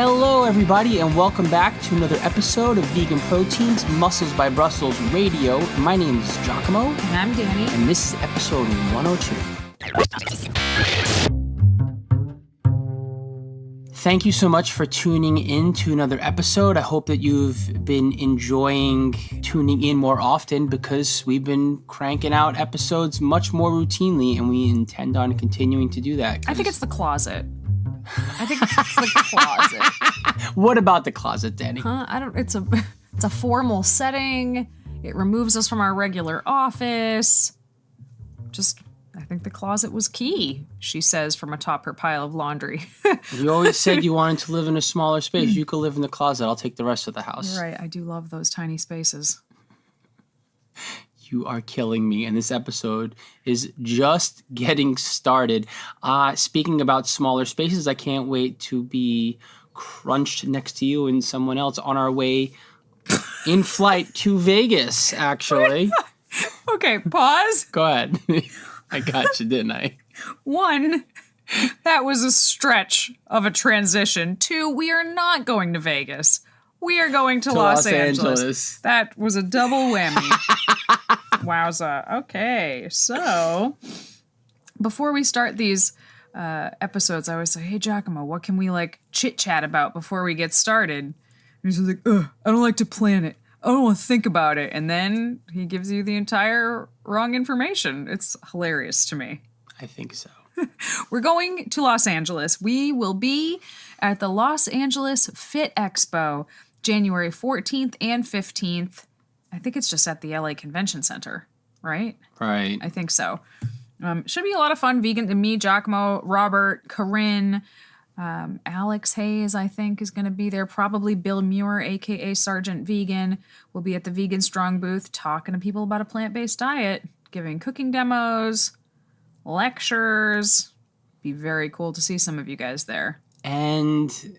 Hello, everybody, and welcome back to another episode of Vegan Proteins, Muscles by Brussels Radio. My name is 𝐃𝐨𝐧'𝐭. And I'm Danny. And this is episode 102. Thank you so much for tuning in to another episode. I hope that you've been enjoying tuning in more often because we've been cranking out episodes much more routinely, and we intend on continuing to do that. I think it's the closet. I think it's the closet. What about the closet, Danny? It's a formal setting. It removes us from our regular office. I think the closet was key, she says from atop her pile of laundry. You always said you wanted to live in a smaller space. You could live in the closet. I'll take the rest of the house. You're right. I do love those tiny spaces. You are killing me, and this episode is just getting started. Speaking about smaller spaces, I can't wait to be crunched next to you and someone else on our way in flight to Vegas, actually. Okay, pause. Go ahead. I got you, didn't I? 1, that was a stretch of a transition. 2, we are not going to Vegas. We are going to Los Angeles. That was a double whammy. Wowza. Okay, so before we start these episodes, I always say, hey, 𝐃𝐨𝐽, what can we chit-chat about before we get started? And he's like, I don't like to plan it. I don't want to think about it. And then he gives you the entire wrong information. It's hilarious to me. I think so. We're going to Los Angeles. We will be at the Los Angeles Fit Expo, January 14th and 15th. I think it's just at the LA Convention Center, right? Right. I think so. Should be a lot of fun. Vegan to me, 𝐃𝐨𝐽, Robert, Corinne, Alex Hayes, I think, is going to be there. Probably Bill Muir, a.k.a. Sergeant Vegan, will be at the Vegan Strong booth talking to people about a plant-based diet, giving cooking demos, lectures. Be very cool to see some of you guys there. And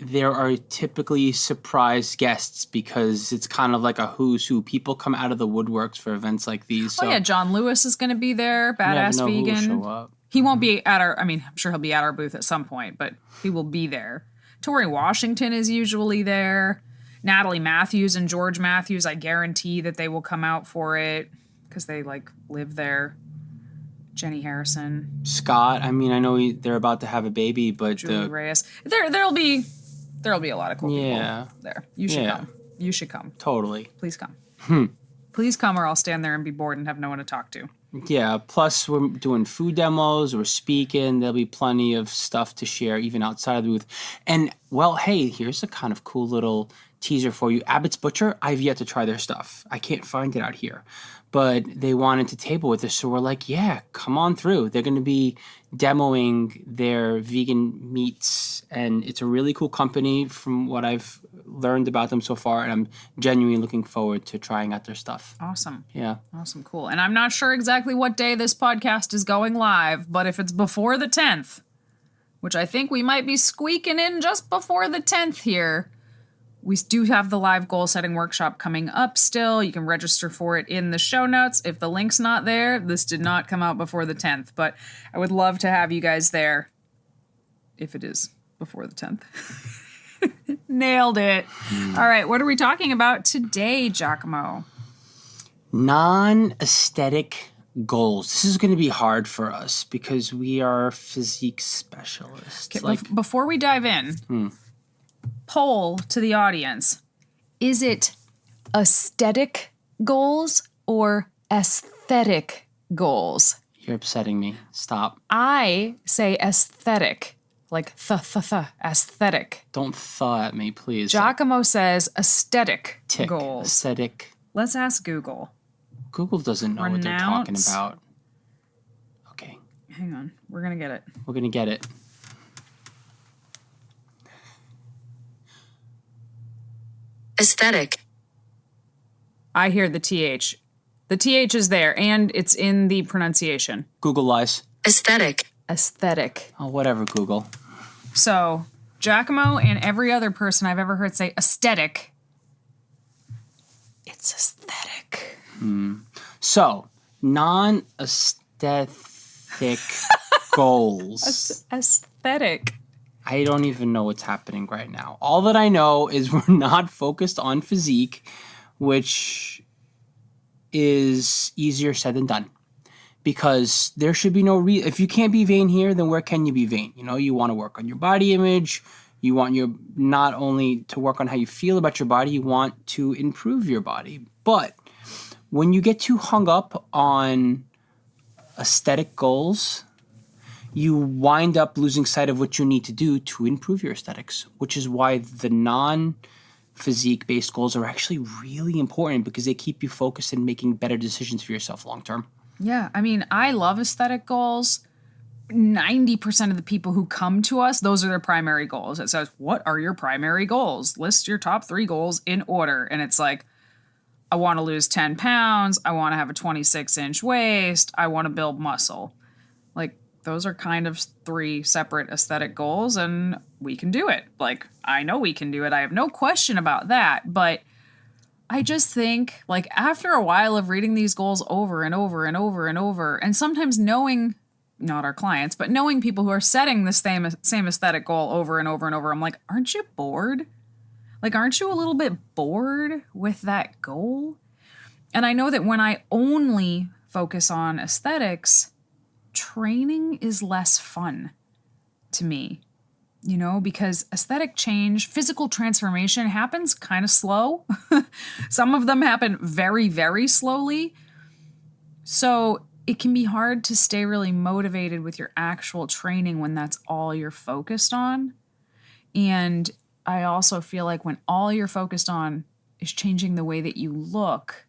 there are typically surprise guests because it's kind of like a who's who. People come out of the woodworks for events like these. So yeah, John Lewis is going to be there, badass vegan. Who will show up. He won't be at I'm sure he'll be at our booth at some point, but he will be there. Tori Washington is usually there. Natalie Matthews and George Matthews, I guarantee that they will come out for it because they live there. Jenny Harrison. Scott, I know they're about to have a baby, but Julie Reyes. There'll be a lot of cool people there. You should come. You should come. Totally. Please come. Please come or I'll stand there and be bored and have no one to talk to. Yeah, plus we're doing food demos, we're speaking, there'll be plenty of stuff to share even outside of the booth. And, well, hey, here's a kind of cool little teaser for you. Abbott's Butcher, I've yet to try their stuff. I can't find it out here. But they wanted to table with us, so we're like, yeah, come on through. They're going to be demoing their vegan meats, and it's a really cool company from what I've learned about them so far, and I'm genuinely looking forward to trying out their stuff. Awesome. Yeah. Awesome, cool. And I'm not sure exactly what day this podcast is going live, but if it's before the 10th, which I think we might be squeaking in just before the 10th here, we do have the live goal setting workshop coming up still. You can register for it in the show notes. If the link's not there, this did not come out before the 10th, but I would love to have you guys there if it is before the 10th. Nailed it. All right, what are we talking about today, 𝐃𝐨𝐽? Non-aesthetic goals. This is going to be hard for us because we are physique specialists. Okay, before we dive in, poll to the audience. Is it aesthetic goals or aesthetic goals? You're upsetting me. Stop. I say aesthetic, like aesthetic. Don't thaw at me, please. 𝐃𝐨𝐽 says aesthetic Tick. goals. Aesthetic. Let's ask Google. Google doesn't know what they're talking about. Okay. Hang on. We're going to get it. We're going to get it. Aesthetic. I hear the TH. The TH is there, and it's in the pronunciation. Google lies. Aesthetic. Aesthetic. Oh, whatever, Google. So, 𝐃𝐨𝐽 and every other person I've ever heard say aesthetic, it's aesthetic. So, non-aesthetic goals. Aesthetic. I don't even know what's happening right now. All that I know is we're not focused on physique, which is easier said than done. Because there should be no if you can't be vain here, then where can you be vain? You know, you want to work on your body image. You want your not only to work on how you feel about your body, you want to improve your body. But when you get too hung up on aesthetic goals, you wind up losing sight of what you need to do to improve your aesthetics, which is why the non-physique based goals are actually really important because they keep you focused and making better decisions for yourself long term. Yeah, I mean, I love aesthetic goals. 90% of the people who come to us, those are their primary goals. It says, what are your primary goals? List your top 3 goals in order. And it's like, I want to lose 10 pounds. I want to have a 26-inch waist. I want to build muscle. Like, those are kind of 3 separate aesthetic goals, and we can do it. Like, I know we can do it. I have no question about that. But I just think, like, after a while of reading these goals over and over and over and over, and sometimes knowing, not our clients, but knowing people who are setting the same aesthetic goal over and over and over, I'm like, aren't you bored? Like, aren't you a little bit bored with that goal? And I know that when I only focus on aesthetics, training is less fun to me, you know, because aesthetic change, physical transformation happens kind of slow. Some of them happen very, very slowly. So it can be hard to stay really motivated with your actual training when that's all you're focused on. And I also feel like when all you're focused on is changing the way that you look,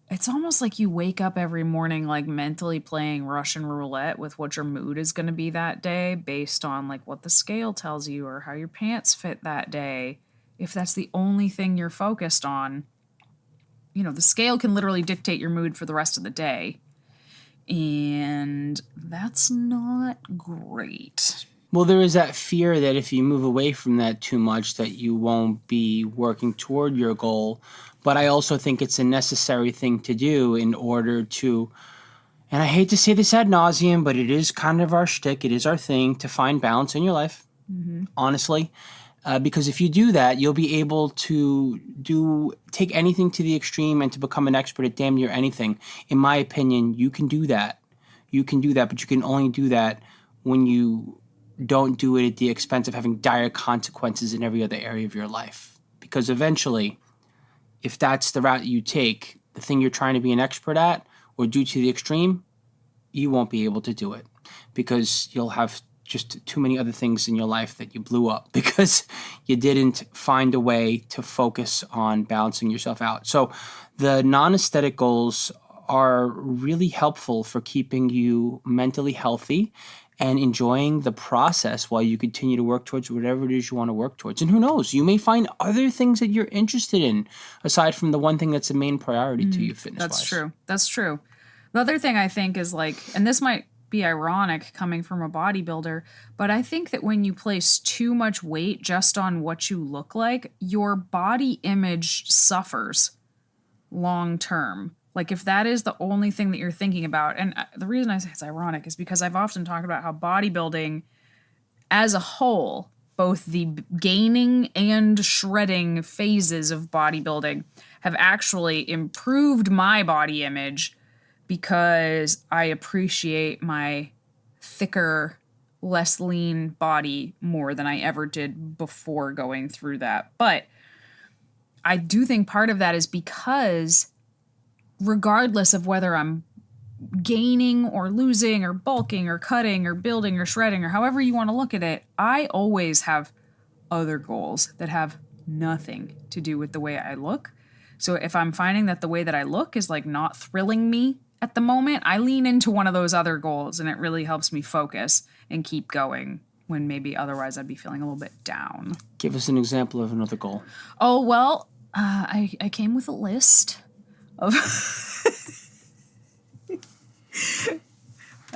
it's almost like you wake up every morning like mentally playing Russian roulette with what your mood is going to be that day based on like what the scale tells you or how your pants fit that day. If that's the only thing you're focused on, you know, the scale can literally dictate your mood for the rest of the day. And that's not great. Well, there is that fear that if you move away from that too much, that you won't be working toward your goal. But I also think it's a necessary thing to do in order to, and I hate to say this ad nauseum, but it is kind of our shtick. It is our thing to find balance in your life, honestly. Because if you do that, you'll be able to take anything to the extreme and to become an expert at damn near anything. In my opinion, you can do that. You can do that, but you can only do that when you don't do it at the expense of having dire consequences in every other area of your life. Because eventually, if that's the route you take, the thing you're trying to be an expert at or do to the extreme, you won't be able to do it because you'll have just too many other things in your life that you blew up because you didn't find a way to focus on balancing yourself out. So the non-aesthetic goals are really helpful for keeping you mentally healthy and enjoying the process while you continue to work towards whatever it is you want to work towards. And who knows, you may find other things that you're interested in aside from the one thing that's a main priority to you fitness-wise. That's true. That's true. The other thing I think is like, and this might be ironic coming from a bodybuilder, but I think that when you place too much weight just on what you look like, your body image suffers long term. Like if that is the only thing that you're thinking about, and the reason I say it's ironic is because I've often talked about how bodybuilding as a whole, both the gaining and shredding phases of bodybuilding have actually improved my body image because I appreciate my thicker, less lean body more than I ever did before going through that. But I do think part of that is because regardless of whether I'm gaining or losing or bulking or cutting or building or shredding or however you want to look at it, I always have other goals that have nothing to do with the way I look. So if I'm finding that the way that I look is like not thrilling me at the moment, I lean into one of those other goals and it really helps me focus and keep going when maybe otherwise I'd be feeling a little bit down. Give us an example of another goal. Oh, well, I came with a list of...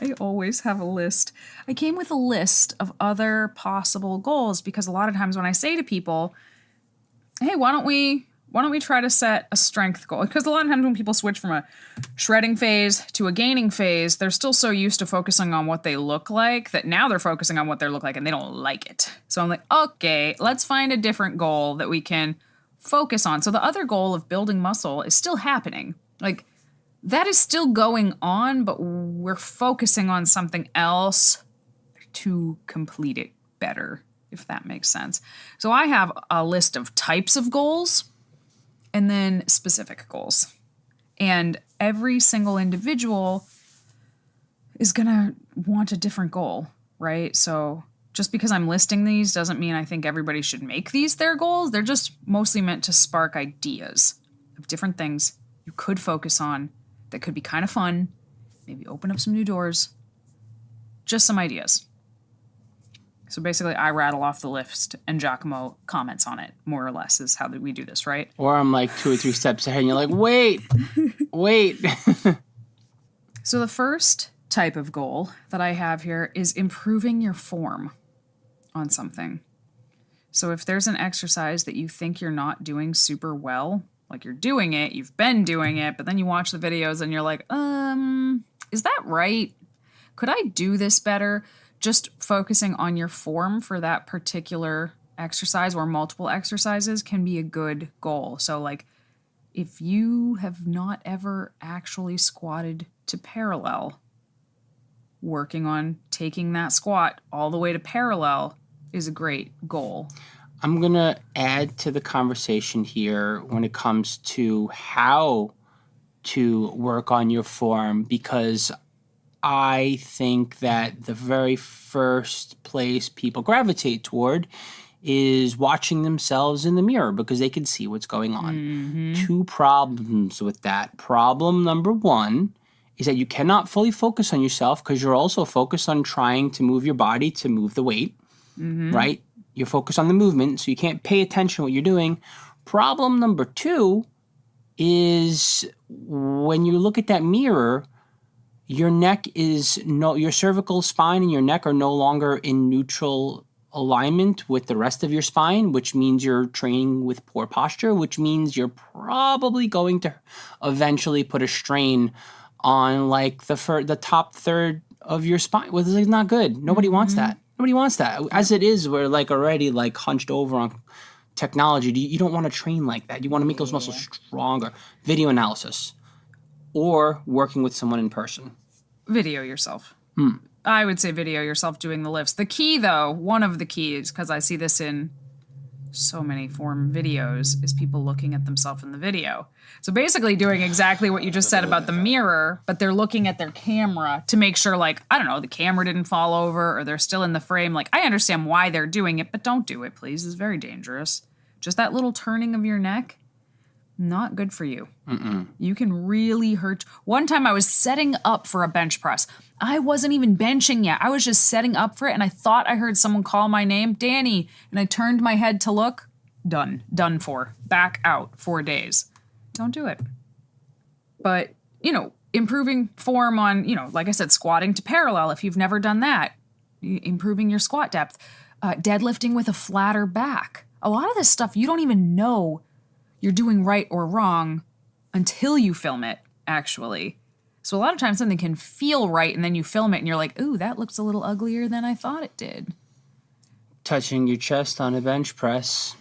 I always have a list. I came with a list of other possible goals because a lot of times when I say to people, hey, why don't we why don't we try to set a strength goal? Because a lot of times when people switch from a shredding phase to a gaining phase, they're still so used to focusing on what they look like that now they're focusing on what they look like and they don't like it. So I'm like, okay, let's find a different goal that we can focus on. So the other goal of building muscle is still happening. Like, that is still going on, but we're focusing on something else to complete it better, if that makes sense. So I have a list of types of goals and then specific goals. And every single individual is going to want a different goal, right? So just because I'm listing these doesn't mean I think everybody should make these their goals. They're just mostly meant to spark ideas of different things you could focus on that could be kind of fun, maybe open up some new doors, just some ideas. So basically, I rattle off the list and 𝐬𝐮𝐬𝐫𝐞 comments on it, more or less, is how we do this, right? Or I'm like 2 or 3 steps ahead and you're like, wait. So the first type of goal that I have here is improving your form on something. So if there's an exercise that you think you're not doing super well, like you're doing it, you've been doing it, but then you watch the videos and you're like, is that right? Could I do this better? Just focusing on your form for that particular exercise or multiple exercises can be a good goal. So like if you have not ever actually squatted to parallel, working on taking that squat all the way to parallel is a great goal. I'm going to add to the conversation here when it comes to how to work on your form, because I think that the very first place people gravitate toward is watching themselves in the mirror because they can see what's going on. Mm-hmm. 2 problems with that. Problem number 1 is that you cannot fully focus on yourself because you're also focused on trying to move your body to move the weight, right? You're focused on the movement, so you can't pay attention to what you're doing. Problem number 2 is when you look at that mirror, your neck is your cervical spine and your neck are no longer in neutral alignment with the rest of your spine, which means you're training with poor posture, which means you're probably going to eventually put a strain on like the top third of your spine, which is not good. Nobody wants that. Nobody wants that. As it is, we're like already like hunched over on technology. You don't want to train like that. You want to make those muscles stronger. Video analysis or working with someone in person. Video yourself. I would say video yourself doing the lifts. The key, though, one of the keys, because I see this in so many form videos, is people looking at themselves in the video. So basically doing exactly what you just said about the mirror, but they're looking at their camera to make sure, like, I don't know, the camera didn't fall over or they're still in the frame. Like, I understand why they're doing it, but don't do it, please. It's very dangerous. Just that little turning of your neck, not good for you. You can really hurt. One time I was setting up for a bench press. I wasn't even benching yet. I was just setting up for it, and I thought I heard someone call my name, Danny, and I turned my head to look. Done for. Back out 4 days. Don't do it. But, improving form on, like I said, squatting to parallel, if you've never done that, improving your squat depth, deadlifting with a flatter back. A lot of this stuff you don't even know you're doing right or wrong until you film it, actually. So a lot of times something can feel right, and then you film it, and you're like, ooh, that looks a little uglier than I thought it did. Touching your chest on a bench press.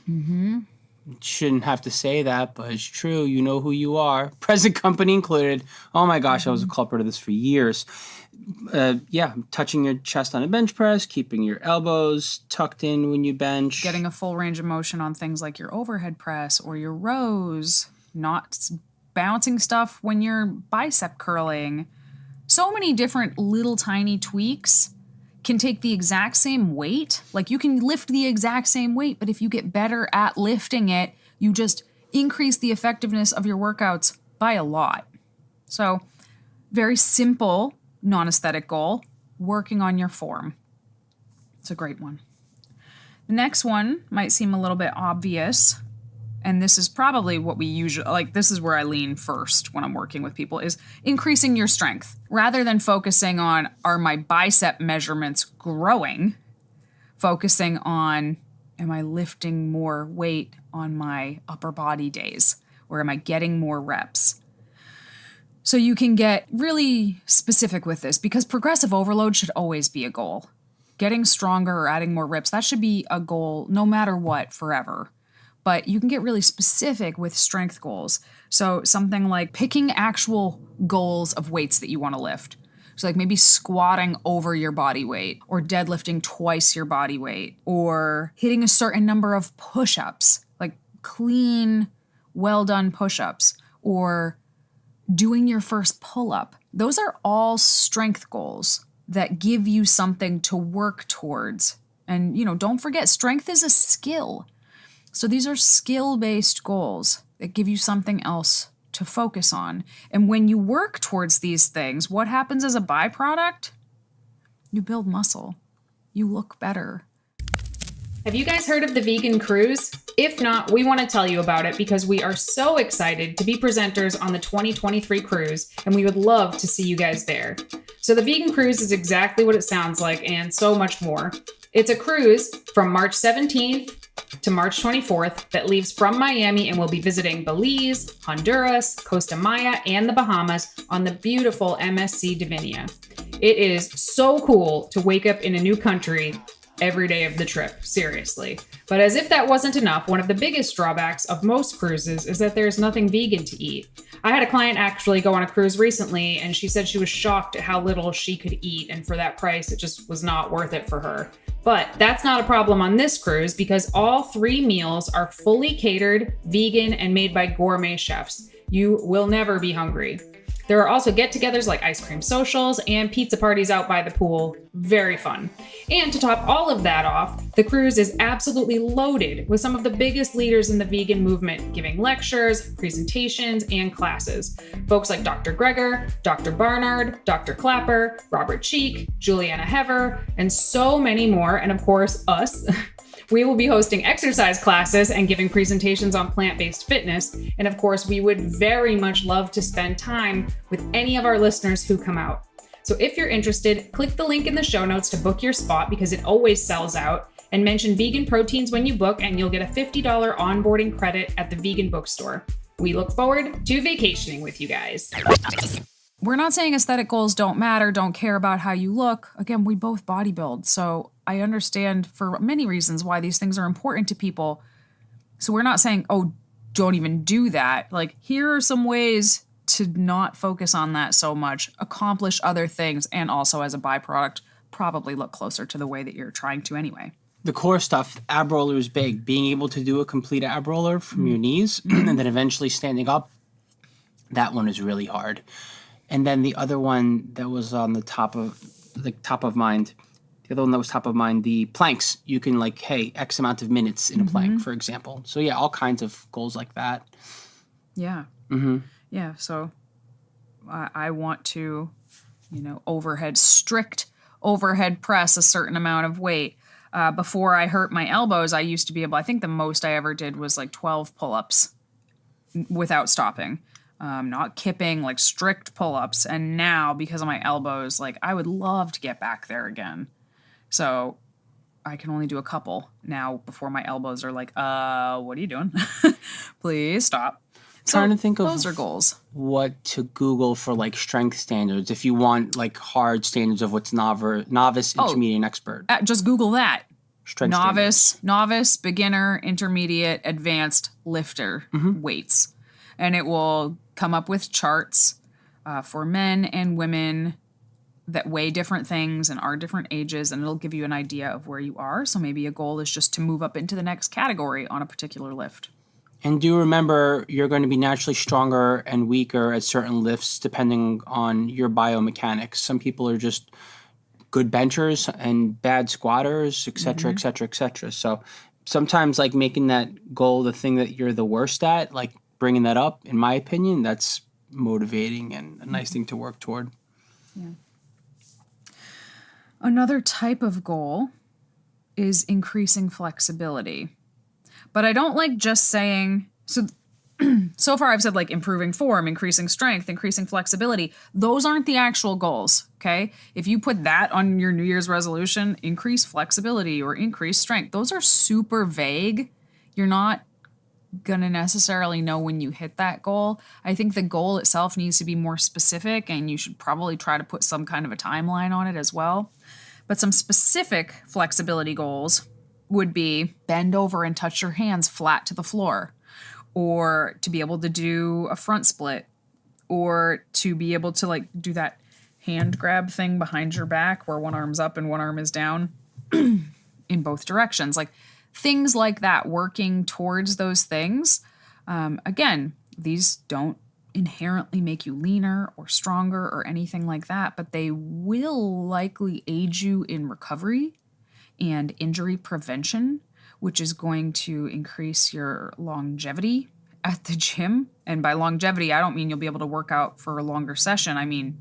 Shouldn't have to say that, but it's true. You know who you are. Present company included. Oh my gosh, I was a culprit of this for years. Touching your chest on a bench press, keeping your elbows tucked in when you bench. Getting a full range of motion on things like your overhead press or your rows. Not bouncing stuff when you're bicep curling. So many different little tiny tweaks can take the exact same weight. Like you can lift the exact same weight, but if you get better at lifting it, you just increase the effectiveness of your workouts by a lot. So very simple, non-aesthetic goal, working on your form. It's a great one. The next one might seem a little bit obvious, and this is probably what we usually, this is where I lean first when I'm working with people, is increasing your strength. Rather than focusing on, are my bicep measurements growing, focusing on, am I lifting more weight on my upper body days? Or am I getting more reps? So you can get really specific with this because progressive overload should always be a goal. Getting stronger or adding more reps, that should be a goal no matter what, forever. But you can get really specific with strength goals. So something like picking actual goals of weights that you want to lift. So like maybe squatting over your body weight or deadlifting twice your body weight or hitting a certain number of push-ups, like clean, well-done push-ups or doing your first pull-up. Those are all strength goals that give you something to work towards. And, don't forget, strength is a skill. So these are skill-based goals that give you something else to focus on. And when you work towards these things, what happens as a byproduct? You build muscle. You look better. Have you guys heard of the Vegan Cruise? If not, we want to tell you about it because we are so excited to be presenters on the 2023 cruise, and we would love to see you guys there. So the Vegan Cruise is exactly what it sounds like and so much more. It's a cruise from March 17th to March 24th that leaves from Miami and will be visiting Belize, Honduras, Costa Maya, and the Bahamas on the beautiful MSC Divinia. It is so cool to wake up in a new country every day of the trip, seriously. But as if that wasn't enough, one of the biggest drawbacks of most cruises is that there's nothing vegan to eat. I had a client actually go on a cruise recently, and she said she was shocked at how little she could eat, and for that price, it just was not worth it for her. But that's not a problem on this cruise because all 3 meals are fully catered, vegan, and made by gourmet chefs. You will never be hungry. There are also get-togethers like ice cream socials and pizza parties out by the pool. Very fun. And to top all of that off, the cruise is absolutely loaded with some of the biggest leaders in the vegan movement giving lectures, presentations, and classes. Folks like Dr. Greger, Dr. Barnard, Dr. Clapper, Robert Cheek, Juliana Hever, and so many more, and of course, us. We will be hosting exercise classes and giving presentations on plant-based fitness. And of course, we would very much love to spend time with any of our listeners who come out. So if you're interested, click the link in the show notes to book your spot because it always sells out, and mention Vegan Proteins when you book and you'll get a $50 onboarding credit at the vegan bookstore. We look forward to vacationing with you guys. We're not saying aesthetic goals don't matter, don't care about how you look. Again, we both bodybuild, so I understand for many reasons why these things are important to people. So we're not saying, oh, don't even do that. Like, here are some ways to not focus on that so much, accomplish other things, and also as a byproduct, probably look closer to the way that you're trying to anyway. The core stuff, ab roller is big. Being able to do a complete ab roller from your knees and then eventually standing up, that one is really hard. And then the other one that was on the top of mind, the planks. You can X amount of minutes in a plank, for example. So yeah, all kinds of goals like that. Yeah. Yeah. So I want to, strict overhead press a certain amount of weight. Before I hurt my elbows, I used to be able, I think the most I ever did was 12 pull-ups without stopping. Not kipping, strict pull-ups. And now, because of my elbows, I would love to get back there again. So I can only do a couple now before my elbows are what are you doing? Please stop. Trying to think of those are goals. What to Google for strength standards if you want hard standards of what's novice, intermediate, and expert. Just Google that. Strength novice, beginner, intermediate, advanced, lifter weights. And it will come up with charts for men and women that weigh different things and are different ages, and it'll give you an idea of where you are. So maybe a goal is just to move up into the next category on a particular lift. And do remember, you're going to be naturally stronger and weaker at certain lifts depending on your biomechanics. Some people are just good benchers and bad squatters, et cetera, et cetera, et cetera. So sometimes making that goal the thing that you're the worst at, bringing that up, in my opinion, that's motivating and a nice thing to work toward. Yeah. Another type of goal is increasing flexibility. But I don't like just saying, so so far I've said like improving form, increasing strength, increasing flexibility. Those aren't the actual goals, okay? If you put that on your New Year's resolution, increase flexibility or increase strength, those are super vague. You're not gonna necessarily know when you hit that goal. I think the goal itself needs to be more specific, and you should probably try to put some kind of a timeline on it as well. But some specific flexibility goals would be bend over and touch your hands flat to the floor, or to be able to do a front split, or to be able to like do that hand grab thing behind your back where one arm's up and one arm is down in both directions. Like things like that, working towards those things. Again, these don't inherently make you leaner or stronger or anything like that, but they will likely aid you in recovery and injury prevention, which is going to increase your longevity at the gym. And by longevity, I don't mean you'll be able to work out for a longer session. I mean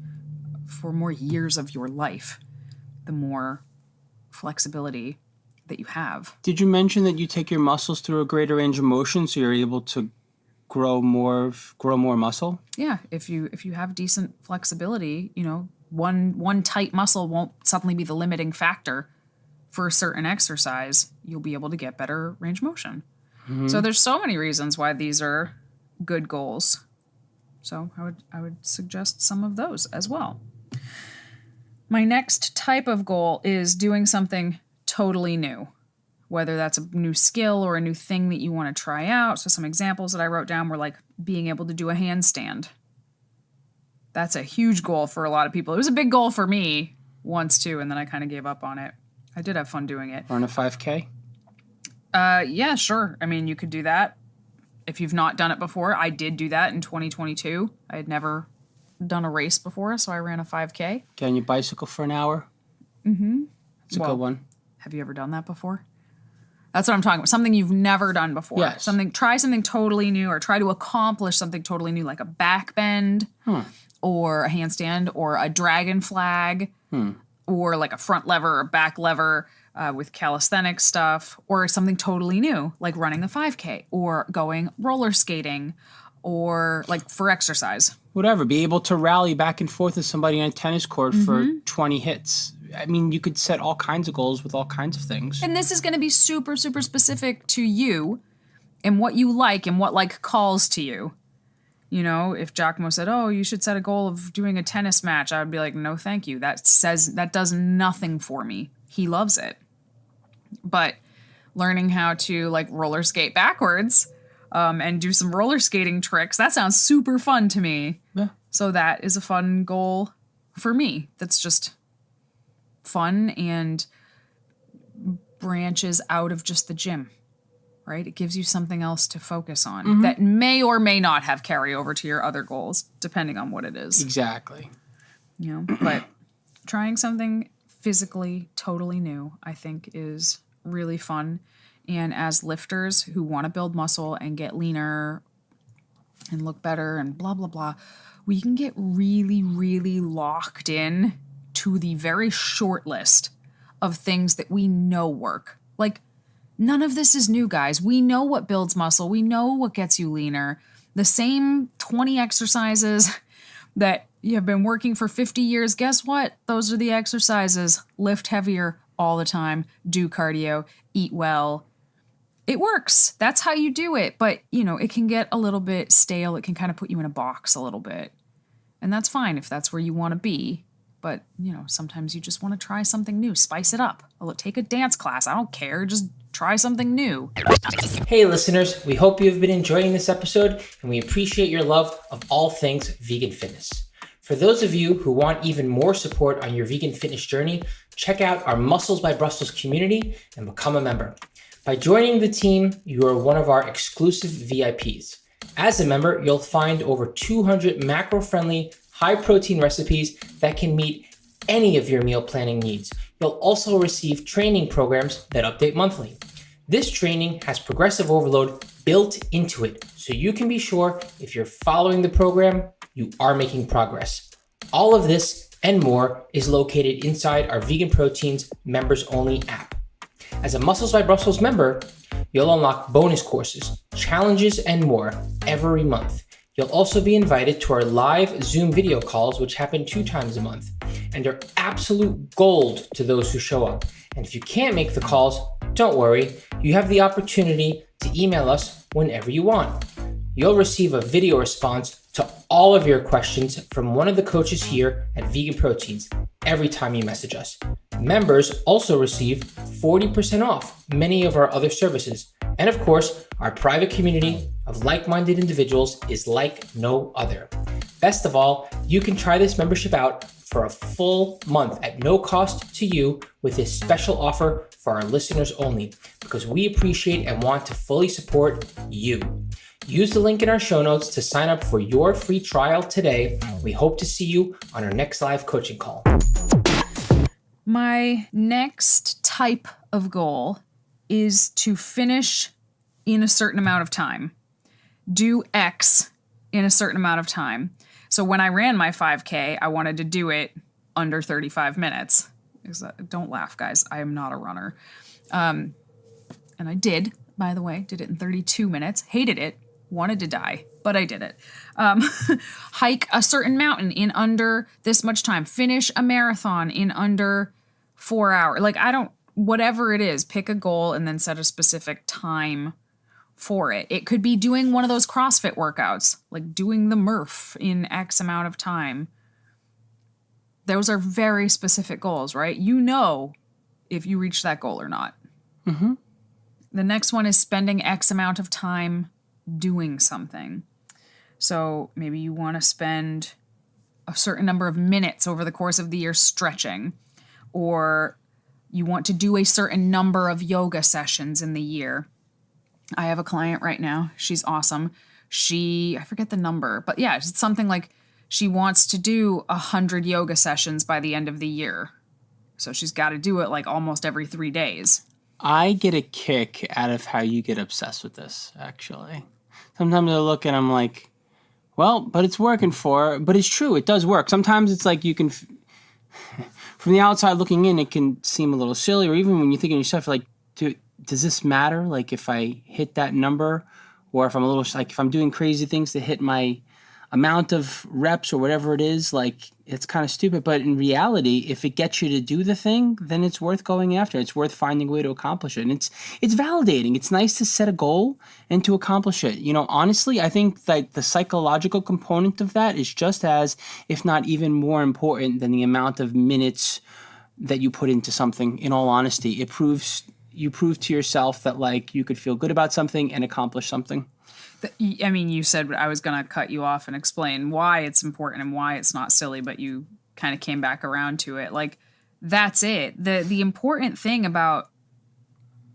for more years of your life, the more flexibility that you have. Did you mention that you take your muscles through a greater range of motion so you're able to grow more muscle? Yeah, if you have decent flexibility, you know, one tight muscle won't suddenly be the limiting factor for a certain exercise. You'll be able to get better range motion. Mm-hmm. So there's so many reasons why these are good goals. So I would suggest some of those as well. My next type of goal is doing something totally new, whether that's a new skill or a new thing that you want to try out. So some examples that I wrote down were like being able to do a handstand. That's a huge goal for a lot of people. It was a big goal for me once too, and then I kind of gave up on it. I did have fun doing it. Run a 5K? Yeah, sure. I mean, you could do that. If you've not done it before, I did do that in 2022. I had never done a race before, so I ran a 5K. Get on your bicycle for an hour? Mm-hmm. It's a good one. Have you ever done that before? That's what I'm talking about. Something you've never done before. Yes. Try something totally new, or try to accomplish something totally new, like a back bend or a handstand or a dragon flag or like a front lever or back lever with calisthenics stuff, or something totally new, like running a 5K or going roller skating, or like for exercise. Whatever. Be able to rally back and forth with somebody on a tennis court for 20 hits. I mean, you could set all kinds of goals with all kinds of things. And this is going to be super, super specific to you and what you like and what like calls to you. You know, if 𝐬𝐿𝐫𝐿 said, oh, you should set a goal of doing a tennis match, I would be like, no, thank you. That does nothing for me. He loves it. But learning how to like roller skate backwards and do some roller skating tricks, that sounds super fun to me. Yeah. So that is a fun goal for me. That's just fun and branches out of just the gym, right? It gives you something else to focus on that may or may not have carryover to your other goals, depending on what it is. Exactly. You know, but trying something physically totally new, I think, is really fun. And as lifters who want to build muscle and get leaner and look better and blah, blah, blah, we can get really, really locked in to the very short list of things that we know work. Like, none of this is new, guys. We know what builds muscle. We know what gets you leaner. The same 20 exercises that you have been working for 50 years, guess what? Those are the exercises. Lift heavier all the time. Do cardio. Eat well. It works. That's how you do it. But, you know, it can get a little bit stale. It can kind of put you in a box a little bit. And that's fine if that's where you want to be. But, you know, sometimes you just want to try something new. Spice it up. Take a dance class. I don't care. Just try something new. Hey listeners, we hope you've been enjoying this episode, and we appreciate your love of all things vegan fitness. For those of you who want even more support on your vegan fitness journey, check out our Muscles by Brussels community and become a member. By joining the team, you are one of our exclusive VIPs. As a member, you'll find over 200 macro-friendly, high-protein recipes that can meet any of your meal planning needs. You'll also receive training programs that update monthly. This training has progressive overload built into it, so you can be sure if you're following the program, you are making progress. All of this and more is located inside our VeganProteins members-only app. As a Muscles by Brussels member, You'll unlock bonus courses, challenges, and more every month. You'll also be invited to our live Zoom video calls, which happen 2 times a month, and are absolute gold to those who show up. And if you can't make the calls, don't worry. You have the opportunity to email us whenever you want. You'll receive a video response to all of your questions from one of the coaches here at Vegan Proteins every time you message us. Members also receive 40% off many of our other services. And of course, our private community of like-minded individuals is like no other. Best of all, you can try this membership out for a full month at no cost to you with this special offer for our listeners only, because we appreciate and want to fully support you. Use the link in our show notes to sign up for your free trial today. We hope to see you on our next live coaching call. My next type of goal is to finish in a certain amount of time. Do X in a certain amount of time. So when I ran my 5K, I wanted to do it under 35 minutes. Don't laugh, guys. I am not a runner. And I did, by the way, did it in 32 minutes. Hated it. Wanted to die, but I did it. Hike a certain mountain in under this much time. Finish a marathon in under 4 hours. Whatever it is, pick a goal and then set a specific time for it. It could be doing one of those CrossFit workouts, like doing the Murph in X amount of time. Those are very specific goals, right? You know if you reach that goal or not. Mm-hmm. The next one is spending X amount of time doing something. So maybe you want to spend a certain number of minutes over the course of the year stretching, or you want to do a certain number of yoga sessions in the year. I have a client right now. She's awesome. I forget the number, but yeah, it's something like she wants to do 100 yoga sessions by the end of the year. So she's got to do it like almost every 3 days. I get a kick out of how you get obsessed with this, actually. Sometimes I look and I'm like, well, but it's working for her. But it's true, it does work. Sometimes it's like you can, from the outside looking in, it can seem a little silly, or even when you think of yourself, like, does this matter? Like if I hit that number, or if I'm if I'm doing crazy things to hit my amount of reps or whatever it is, like it's kind of stupid. But in reality, if it gets you to do the thing, then it's worth going after. It's worth finding a way to accomplish it. And it's validating. It's nice to set a goal and to accomplish it. You know, honestly, I think that the psychological component of that is just as, if not even more important than the amount of minutes that you put into something. In all honesty, you prove to yourself that like you could feel good about something and accomplish something. I mean, you said I was going to cut you off and explain why it's important and why it's not silly, but you kind of came back around to it. Like, that's it. The important thing about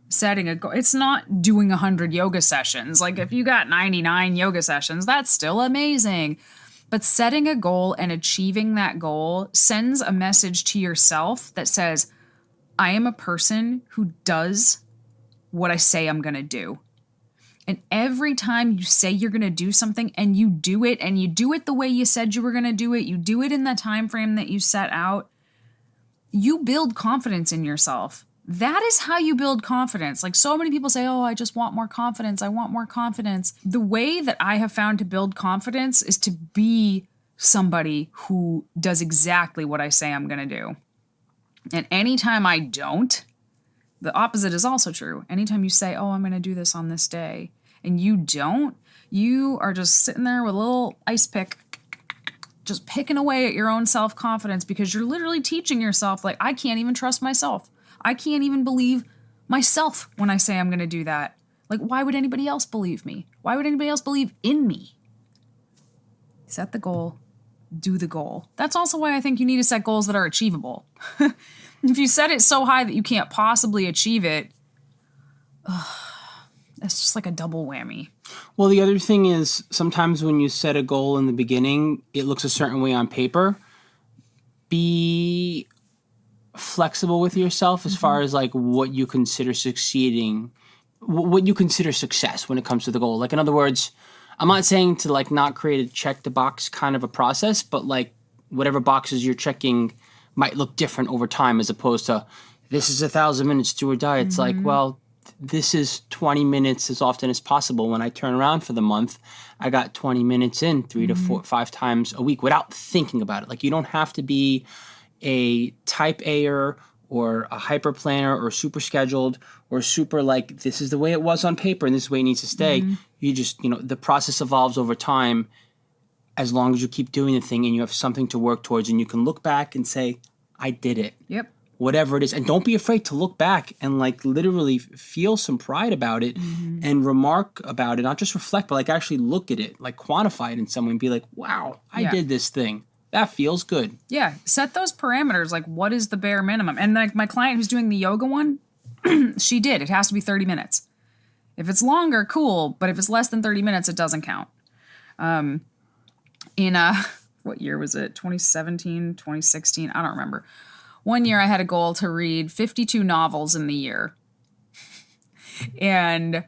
setting a goal, it's not doing 100 yoga sessions. Like, if you got 99 yoga sessions, that's still amazing. But setting a goal and achieving that goal sends a message to yourself that says, I am a person who does what I say I'm going to do. And every time you say you're going to do something and you do it the way you said you were going to do it, you do it in the time frame that you set out, you build confidence in yourself. That is how you build confidence. Like, so many people say, oh, I just want more confidence. I want more confidence. The way that I have found to build confidence is to be somebody who does exactly what I say I'm going to do. And anytime I don't, the opposite is also true. Anytime you say, oh, I'm going to do this on this day, and you don't, you are just sitting there with a little ice pick, just picking away at your own self-confidence, because you're literally teaching yourself, like, I can't even trust myself. I can't even believe myself when I say I'm going to do that. Like, why would anybody else believe me? Why would anybody else believe in me? Set the goal. Do the goal. That's also why I think you need to set goals that are achievable. If you set it so high that you can't possibly achieve it, it's just like a double whammy. Well, the other thing is sometimes when you set a goal in the beginning, it looks a certain way on paper. Be flexible with yourself as far as like what you consider succeeding, what you consider success when it comes to the goal. Like, in other words, I'm not saying to like not create a check the box kind of a process, but like whatever boxes you're checking might look different over time, as opposed to this is 1,000 minutes do or die. It's like, well, this is 20 minutes as often as possible. When I turn around for the month, I got 20 minutes in 3 to 4, 5 times a week without thinking about it. Like, you don't have to be a type A-er or a hyper planner or super scheduled or super like, this is the way it was on paper and this is the way it needs to stay. You just, the process evolves over time as long as you keep doing the thing and you have something to work towards and you can look back and say, I did it. Yep. Whatever it is. And don't be afraid to look back and like literally feel some pride about it and remark about it. Not just reflect, but like actually look at it, like quantify it in some way and be like, wow, I did this thing. That feels good. Yeah. Set those parameters. Like, what is the bare minimum? And like my client who's doing the yoga one, she did. It has to be 30 minutes. If it's longer, cool. But if it's less than 30 minutes, it doesn't count. What year was it? 2017, 2016? I don't remember. One year I had a goal to read 52 novels in the year. And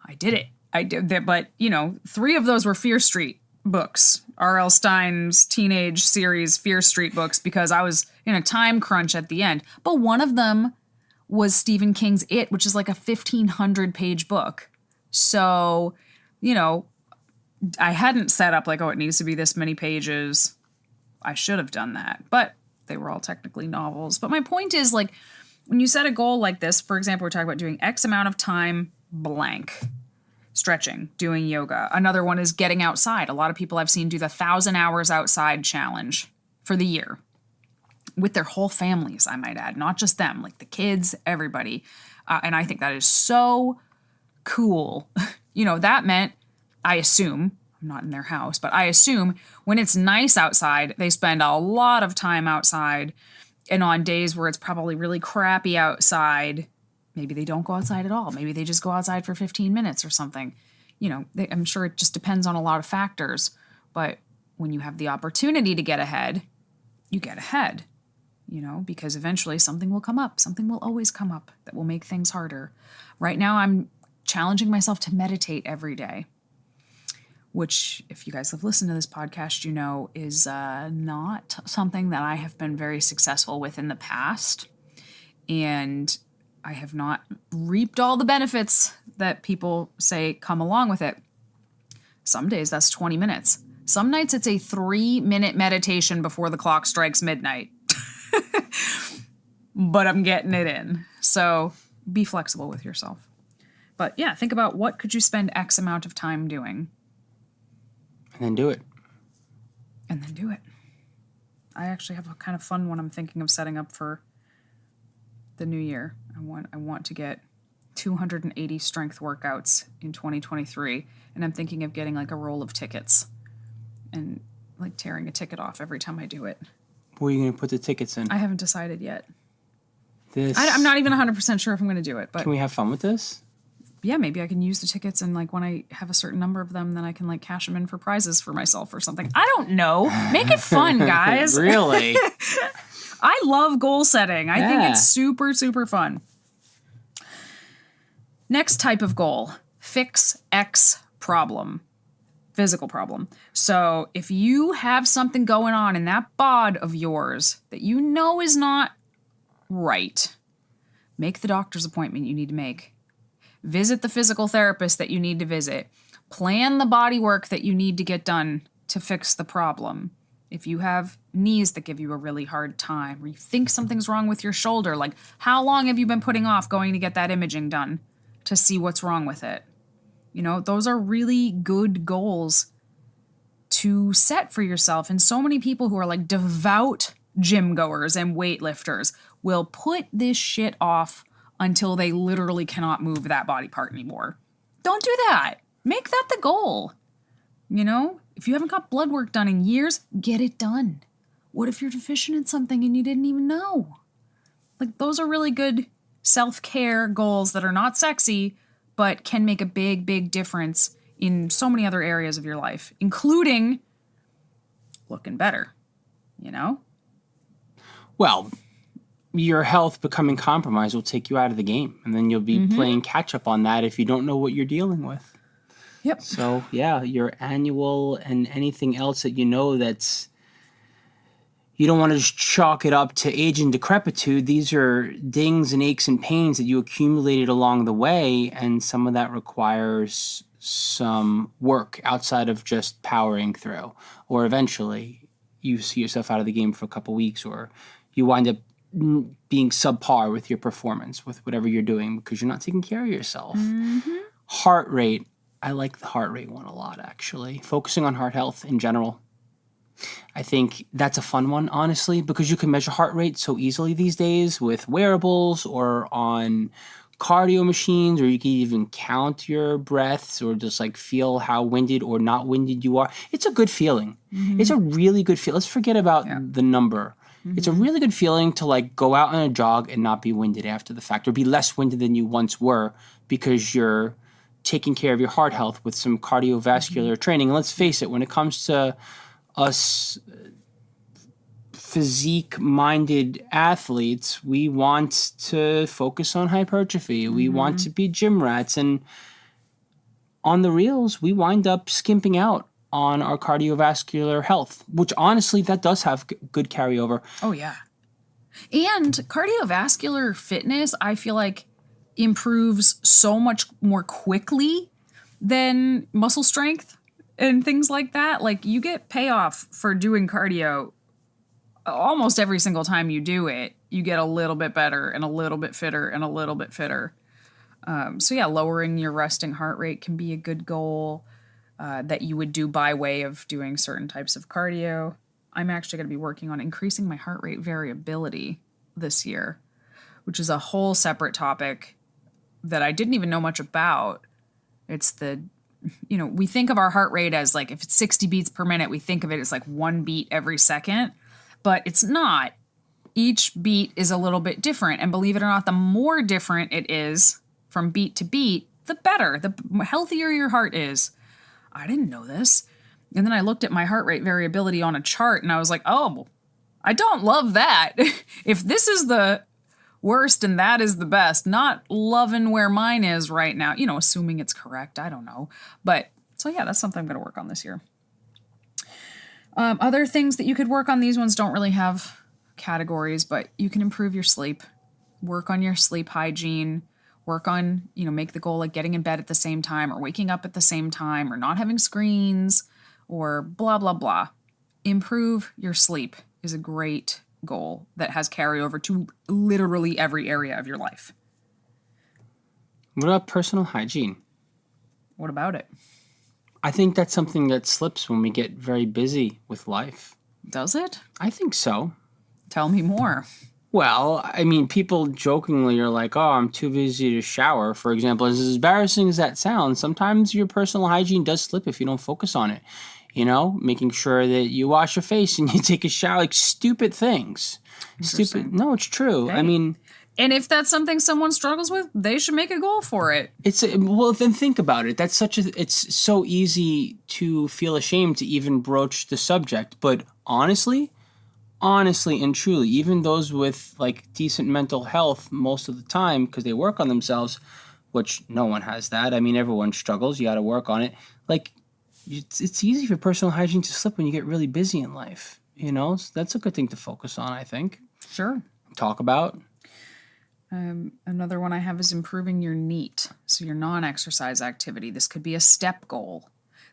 I did it. I did that, but 3 of those were Fear Street books. R.L. Stein's teenage series Fear Street books, because I was in a time crunch at the end. But one of them was Stephen King's It, which is like a 1,500 page book. So, I hadn't set up like, oh, it needs to be this many pages. I should have done that. But they were all technically novels. But my point is, like, when you set a goal like this, for example, we're talking about doing X amount of time blank. Stretching, doing yoga. Another one is getting outside. A lot of people I've seen do the 1,000 hours outside challenge for the year. With their whole families, I might add. Not just them, like the kids, everybody. And I think that is so cool. That meant, I assume, I'm not in their house, but I assume when it's nice outside, they spend a lot of time outside. And on days where it's probably really crappy outside, maybe they don't go outside at all. Maybe they just go outside for 15 minutes or something. I'm sure it just depends on a lot of factors. But when you have the opportunity to get ahead, you get ahead, because eventually something will come up. Something will always come up that will make things harder. Right now, I'm challenging myself to meditate every day, which, if you guys have listened to this podcast, is not something that I have been very successful with in the past. And I have not reaped all the benefits that people say come along with it. Some days that's 20 minutes. Some nights it's a 3-minute meditation before the clock strikes midnight. But I'm getting it in. So be flexible with yourself. But yeah, think about what could you spend X amount of time doing. And then do it. And then do it. I actually have a kind of fun one I'm thinking of setting up for the new year. I want to get 280 strength workouts in 2023, and I'm thinking of getting like a roll of tickets and like tearing a ticket off every time I do it. Where are you going to put the tickets in? I haven't decided yet. I'm not even 100% sure if I'm going to do it, but can we have fun with this? Yeah, maybe I can use the tickets, and like when I have a certain number of them, then I can like cash them in for prizes for myself or something. I don't know. Make it fun, guys. Really? I love goal setting. I think it's super, super fun. Next type of goal, fix X problem, physical problem. So if you have something going on in that bod of yours that is not right, make the doctor's appointment you need to make. Visit the physical therapist that you need to visit. Plan the body work that you need to get done to fix the problem. If you have knees that give you a really hard time, or you think something's wrong with your shoulder, like how long have you been putting off going to get that imaging done to see what's wrong with it? Those are really good goals to set for yourself. And so many people who are like devout gym goers and weightlifters will put this shit off until they literally cannot move that body part anymore. Don't do that. Make that the goal. If you haven't got blood work done in years, get it done. What if you're deficient in something and you didn't even know? Like, those are really good self-care goals that are not sexy, but can make a big, big difference in so many other areas of your life, including looking better, Well, your health becoming compromised will take you out of the game, and then you'll be playing catch up on that if you don't know what you're dealing with. Yep. So, yeah, your annual and anything else that that's you don't want to just chalk it up to age and decrepitude. These are dings and aches and pains that you accumulated along the way, and some of that requires some work outside of just powering through. Or eventually you see yourself out of the game for a couple weeks, or you wind up being subpar with your performance, with whatever you're doing, because you're not taking care of yourself. Heart rate. I like the heart rate one a lot, actually. Focusing on heart health in general. I think that's a fun one, honestly, because you can measure heart rate so easily these days with wearables or on cardio machines, or you can even count your breaths or just like feel how winded or not winded you are. It's a good feeling. It's a really good feel. Let's forget about the number. It's a really good feeling to like go out on a jog and not be winded after the fact, or be less winded than you once were, because you're taking care of your heart health with some cardiovascular training. And let's face it, when it comes to us physique-minded athletes, we want to focus on hypertrophy. We want to be gym rats. And on the reels, we wind up skimping out on our cardiovascular health, which honestly, that does have good carryover. Oh, yeah. And cardiovascular fitness, I feel like, improves so much more quickly than muscle strength and things like that. Like, you get payoff for doing cardio almost every single time you do it. You get a little bit better and a little bit fitter and a little bit fitter. So yeah, lowering your resting heart rate can be a good goal that you would do by way of doing certain types of cardio. I'm actually going to be working on increasing my heart rate variability this year, which is a whole separate topic that I didn't even know much about. It's the, we think of our heart rate as like, if it's 60 beats per minute, we think of it as like 1 beat every second, but it's not. Each beat is a little bit different. And believe it or not, the more different it is from beat to beat, the better, the healthier your heart is. I didn't know this. And then I looked at my heart rate variability on a chart and I was like, oh, I don't love that. If this is the worst and that is the best, not loving where mine is right now, assuming it's correct. I don't know. But so yeah, that's something I'm going to work on this year. Other things that you could work on, these ones don't really have categories, but you can improve your sleep, work on your sleep hygiene, work on, make the goal like getting in bed at the same time or waking up at the same time or not having screens or blah, blah, blah. Improve your sleep is a great goal that has carryover to literally every area of your life. What about personal hygiene? What about it? I think that's something that slips when we get very busy with life. Does it? I think so. Tell me more. Well, I mean, people jokingly are like, oh, I'm too busy to shower, for example. As embarrassing as that sounds, sometimes your personal hygiene does slip if you don't focus on it. Making sure that you wash your face and you take a shower, like stupid things. Stupid. No, it's true. Hey. I mean... And if that's something someone struggles with, they should make a goal for it. Well, then think about it. It's so easy to feel ashamed to even broach the subject. But honestly and truly, even those with like decent mental health most of the time, because they work on themselves, which no one has that. I mean, everyone struggles. You got to work on it. Like, it's easy for personal hygiene to slip when you get really busy in life. So that's a good thing to focus on, I think. Sure. Talk about. Another one I have is improving your NEAT, so your non-exercise activity. This could be a step goal.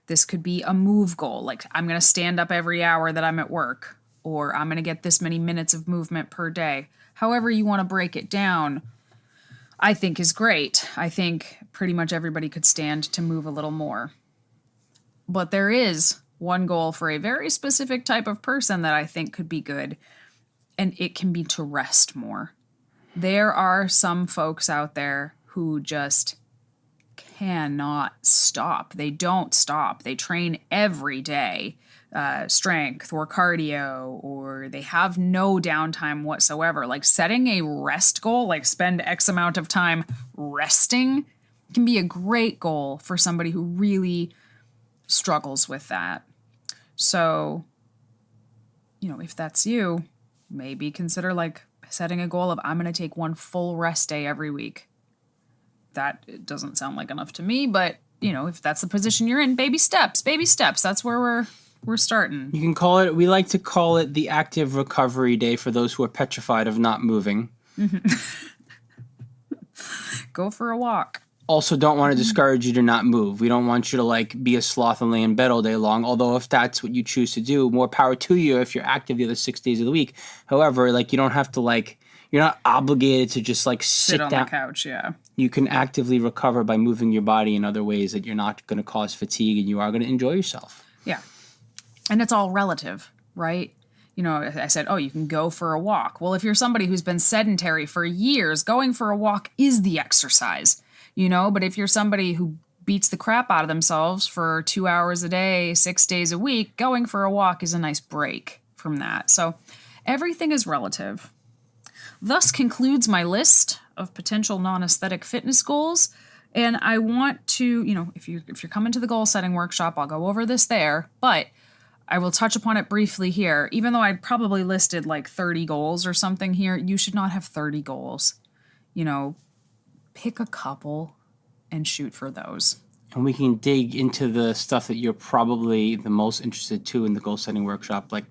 This could be a move goal, like I'm going to stand up every hour that I'm at work, or I'm going to get this many minutes of movement per day. However you want to break it down, I think is great. I think pretty much everybody could stand to move a little more. But there is one goal for a very specific type of person that I think could be good, and it can be to rest more. There are some folks out there who just cannot stop. They don't stop. They train every day, strength or cardio, or they have no downtime whatsoever. Like setting a rest goal, like spend X amount of time resting, can be a great goal for somebody who really struggles with that. So, if that's you, maybe consider like setting a goal of I'm going to take one full rest day every week. That doesn't sound like enough to me, but if that's the position you're in, baby steps. That's where we're We're starting. You can call it, we like to call it the active recovery day for those who are petrified of not moving. Go for a walk. Also, don't want to discourage you to not move. We don't want you to like be a sloth and lay in bed all day long. Although if that's what you choose to do, more power to you if you're active the other 6 days of the week. However, like you don't have to like, you're not obligated to just like sit on down. the couch, yeah. You can actively recover by moving your body in other ways that you're not going to cause fatigue and you are going to enjoy yourself. Yeah. And it's all relative, right? You know, I said, oh, you can go for a walk. Well, if you're somebody who's been sedentary for years, going for a walk is the exercise, you know? But if you're somebody who beats the crap out of themselves for 2 hours a day, 6 days a week, going for a walk is a nice break from that. So everything is relative. Thus concludes my list of potential non-aesthetic fitness goals. And I want to, you know, if you're coming to the goal setting workshop, I'll go over this there, but I will touch upon it briefly here. Even though I probably listed like 30 goals or something here, you should not have 30 goals. You know, pick a couple and shoot for those. And we can dig into the stuff that you're probably the most interested to in the goal setting workshop, like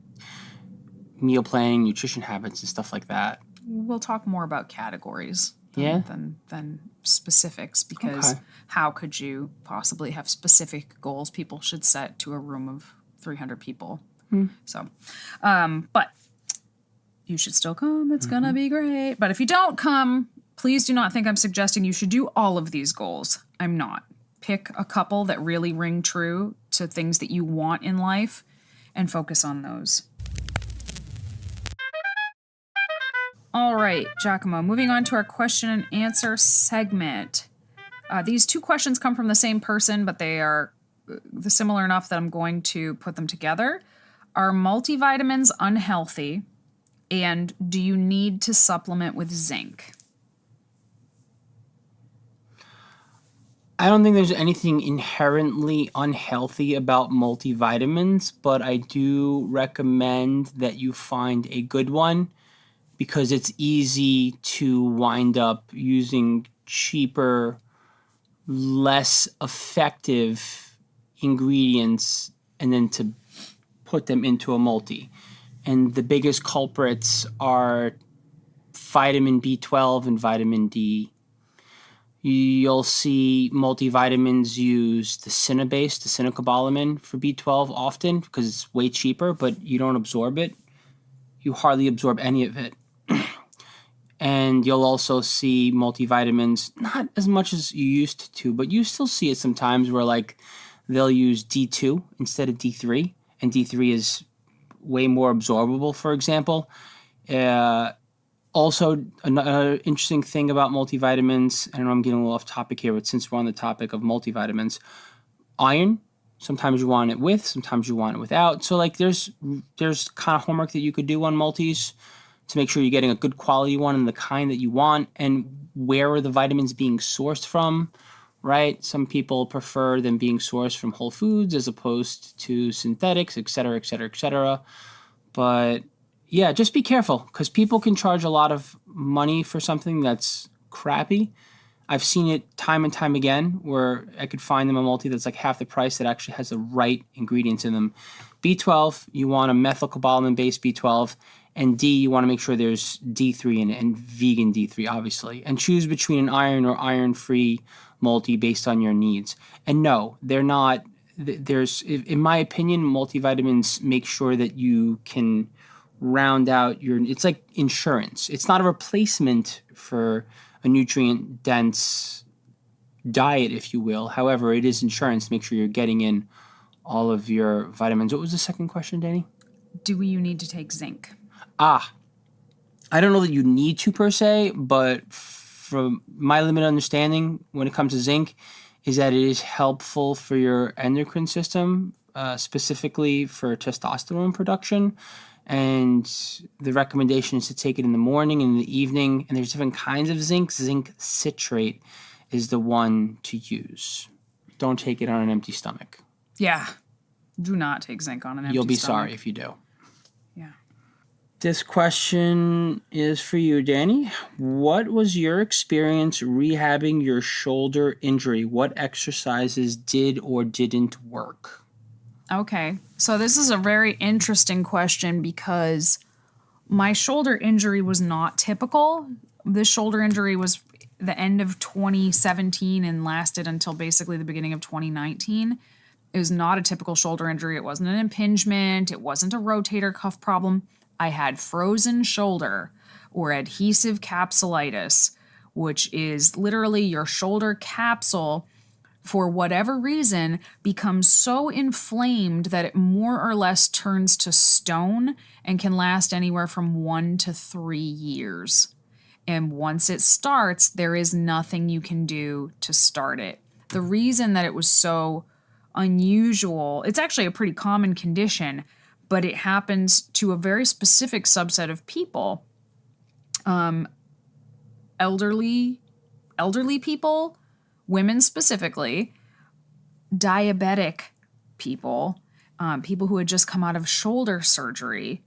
meal planning, nutrition habits, and stuff like that. We'll talk more about categories than specifics, because how could you possibly have specific goals people should set to a room of 300 people? So, but you should still come. It's going to be great. But if you don't come, please do not think I'm suggesting you should do all of these goals. I'm not. Pick a couple that really ring true to things that you want in life and focus on those. All right, Giacomo, moving on to our question and answer segment. These two questions come from the same person, but they are similar enough that I'm going to put them together. Are multivitamins unhealthy? And do you need to supplement with zinc? I don't think there's anything inherently unhealthy about multivitamins, but I do recommend that you find a good one, because it's easy to wind up using cheaper, less effective ingredients and then to put them into a multi. And the biggest culprits are vitamin B12 and vitamin D. You'll see multivitamins use the cinnabase, the 𝐶𝐸𝐵 for B12 often because it's way cheaper, but you don't absorb it. You hardly absorb any of it. And you'll also see multivitamins, not as much as you used to, but you still see it sometimes where like they'll use D2 instead of D3, and D3 is way more absorbable, for example. Also, another interesting thing about multivitamins, I know I'm getting a little off topic here, but since we're on the topic of multivitamins, iron, sometimes you want it with, sometimes you want it without. So like there's kind of homework that you could do on multis to make sure you're getting a good quality one and the kind that you want, and where are the vitamins being sourced from, right? Some people prefer them being sourced from whole foods as opposed to synthetics, et cetera, et cetera, et cetera. But yeah, just be careful, because people can charge a lot of money for something that's crappy. I've seen it time and time again where I could find them a multi that's like half the price that actually has the right ingredients in them. B12, you want a methylcobalamin-based B12. And D, you want to make sure there's D3 in it, and vegan D3, obviously. And choose between an iron or iron-free multi based on your needs. And no, they're not, in my opinion, multivitamins make sure that you can round out it's like insurance. It's not a replacement for a nutrient-dense diet, if you will. However, it is insurance to make sure you're getting in all of your vitamins. What was the second question, Danny? Do you need to take zinc? I don't know that you need to per se, but from my limited understanding when it comes to zinc is that it is helpful for your endocrine system, specifically for testosterone production. And the recommendation is to take it in the morning and in the evening. And there's different kinds of zinc. Zinc citrate is the one to use. Don't take it on an empty stomach. Yeah. Do not take zinc on an empty stomach. You'll be sorry if you do. Yeah. This question is for you, Danny. What was your experience rehabbing your shoulder injury? What exercises did or didn't work? Okay. So this is a very interesting question because my shoulder injury was not typical. This shoulder injury was the end of 2017 and lasted until basically the beginning of 2019. It was not a typical shoulder injury. It wasn't an impingement. It wasn't a rotator cuff problem. I had frozen shoulder or adhesive capsulitis, which is literally your shoulder capsule, for whatever reason, becomes so inflamed that it more or less turns to stone and can last anywhere from 1 to 3 years. And once it starts, there is nothing you can do to start it. The reason that it was so unusual, it's actually a pretty common condition, but it happens to a very specific subset of people. Elderly people, women specifically, diabetic people, people who had just come out of shoulder surgery,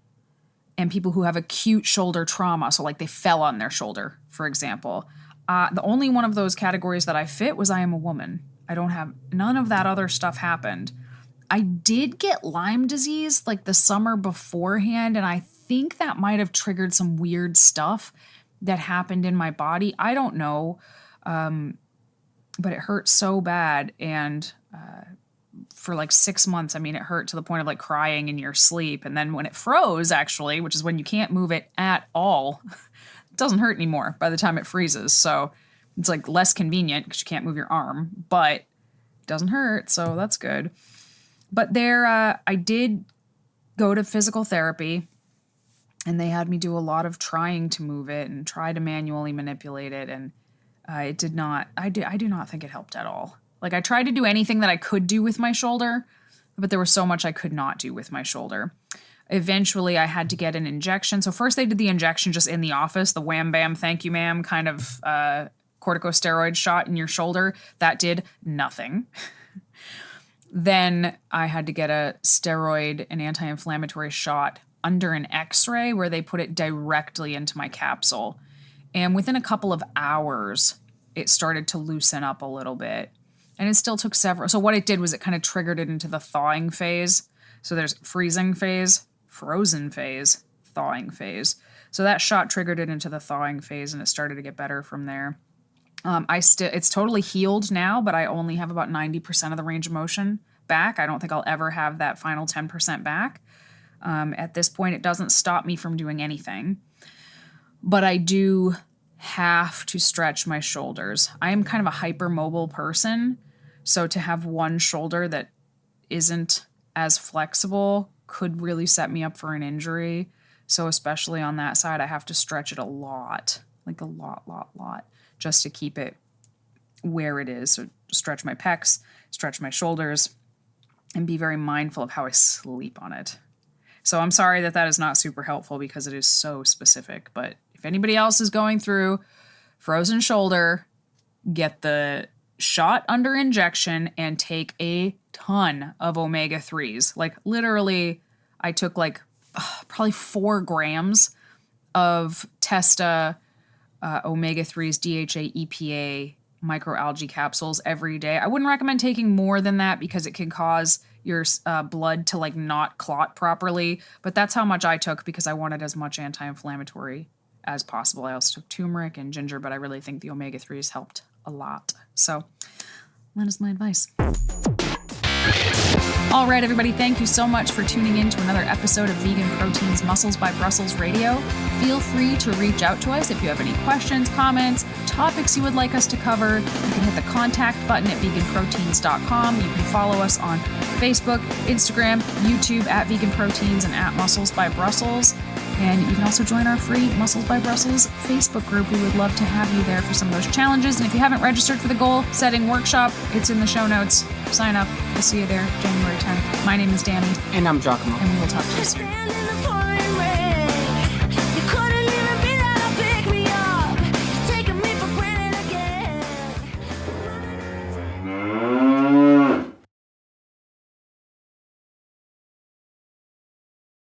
and people who have acute shoulder trauma. So like they fell on their shoulder, for example. The only one of those categories that I fit was I am a woman. I don't have, none of that other stuff happened. I did get Lyme disease like the summer beforehand, and I think that might have triggered some weird stuff that happened in my body. I don't know, but it hurt so bad, and for like 6 months, I mean, it hurt to the point of like crying in your sleep. And then when it froze, actually, which is when you can't move it at all, it doesn't hurt anymore by the time it freezes. So it's like less convenient because you can't move your arm, but it doesn't hurt. So that's good. But there, I did go to physical therapy, and they had me do a lot of trying to move it and try to manually manipulate it. And it did not, I do not think it helped at all. Like I tried to do anything that I could do with my shoulder, but there was so much I could not do with my shoulder. Eventually I had to get an injection. So first they did the injection just in the office, the wham bam, thank you ma'am kind of corticosteroid shot in your shoulder. That did nothing. Then I had to get a steroid, an anti-inflammatory shot under an x-ray where they put it directly into my capsule. And within a couple of hours, it started to loosen up a little bit. And it still took several. So what it did was it kind of triggered it into the thawing phase. So there's freezing phase, frozen phase, thawing phase. So that shot triggered it into the thawing phase, and it started to get better from there. It's totally healed now, but I only have about 90% of the range of motion back. I don't think I'll ever have that final 10% back. At this point, it doesn't stop me from doing anything. But I do have to stretch my shoulders. I am kind of a hypermobile person, so to have one shoulder that isn't as flexible could really set me up for an injury. So especially on that side, I have to stretch it a lot, like a lot, just to keep it where it is. So stretch my pecs, stretch my shoulders, and be very mindful of how I sleep on it. So I'm sorry that is not super helpful because it is so specific, but if anybody else is going through frozen shoulder, get the shot under injection and take a ton of omega-3s. Like literally, I took like probably 4 grams of Testa omega-3s, DHA, EPA, microalgae capsules every day. I wouldn't recommend taking more than that because it can cause your blood to like not clot properly. But that's how much I took because I wanted as much anti-inflammatory as possible. I also took turmeric and ginger, but I really think the omega-3s helped a lot. So that is my advice. All right, everybody, thank you so much for tuning in to another episode of Vegan Proteins Muscles by Brussels Radio. Feel free to reach out to us if you have any questions, comments, topics you would like us to cover. You can hit the contact button at veganproteins.com. You can follow us on Facebook, Instagram, YouTube at Vegan Proteins and at Muscles by Brussels. And you can also join our free Muscles by Brussels Facebook group. We would love to have you there for some of those challenges. And if you haven't registered for the goal setting workshop, it's in the show notes. Sign up. We'll see you there January 10th. My name is Danny. And I'm Giacomo. And we will talk to you soon.